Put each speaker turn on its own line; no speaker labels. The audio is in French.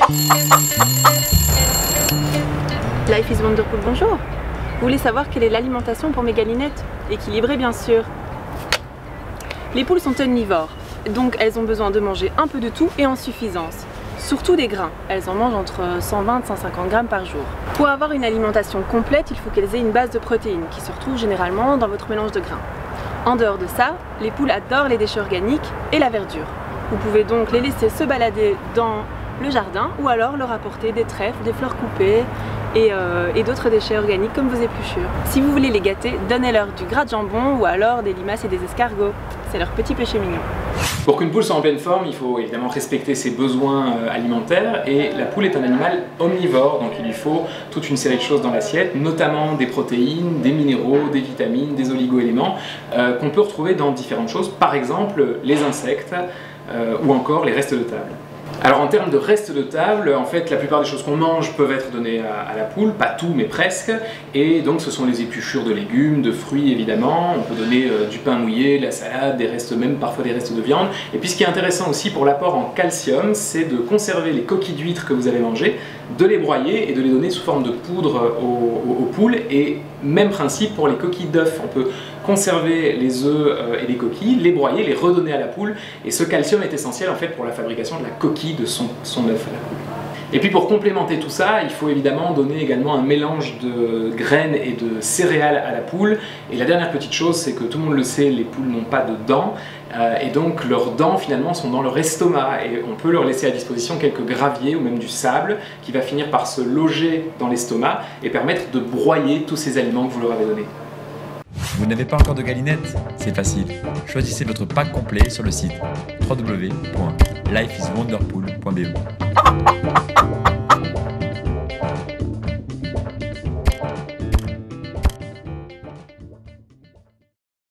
Life is Wonderpool, bonjour. Vous voulez savoir quelle est l'alimentation pour mes galinettes? Équilibrée bien sûr. Les poules sont omnivores, donc elles ont besoin de manger un peu de tout et en suffisance. Surtout des grains, elles en mangent entre 120 et 150 grammes par jour. Pour avoir une alimentation complète, il faut qu'elles aient une base de protéines qui se retrouve généralement dans votre mélange de grains. En dehors de ça, les poules adorent les déchets organiques et la verdure. Vous pouvez donc les laisser se balader dans le jardin ou alors leur apporter des trèfles, des fleurs coupées et d'autres déchets organiques comme vos épluchures. Si vous voulez les gâter, donnez-leur du gras de jambon ou alors des limaces et des escargots. C'est leur petit péché mignon.
Pour qu'une poule soit en pleine forme, il faut évidemment respecter ses besoins alimentaires, et la poule est un animal omnivore, donc il lui faut toute une série de choses dans l'assiette, notamment des protéines, des minéraux, des vitamines, des oligo-éléments qu'on peut retrouver dans différentes choses, par exemple les insectes ou encore les restes de table. Alors en termes de restes de table, en fait la plupart des choses qu'on mange peuvent être données à la poule, pas tout mais presque, et donc ce sont les épluchures de légumes, de fruits évidemment, on peut donner du pain mouillé, de la salade, des restes, même parfois des restes de viande. Et puis ce qui est intéressant aussi pour l'apport en calcium, c'est de conserver les coquilles d'huîtres que vous allez manger, de les broyer et de les donner sous forme de poudre aux poules, et même principe pour les coquilles d'œufs, on peut conserver les œufs et les coquilles, les broyer, les redonner à la poule, et ce calcium est essentiel en fait pour la fabrication de la coquille de son œuf à la poule. Et puis pour complémenter tout ça, il faut évidemment donner également un mélange de graines et de céréales à la poule. Et la dernière petite chose, c'est que tout le monde le sait, les poules n'ont pas de dents, et donc leurs dents finalement sont dans leur estomac, et on peut leur laisser à disposition quelques graviers ou même du sable qui va finir par se loger dans l'estomac et permettre de broyer tous ces aliments que vous leur avez donnés.
Vous n'avez pas encore de galinette? C'est facile. Choisissez votre pack complet sur le site www.lifeiswonderpool.be.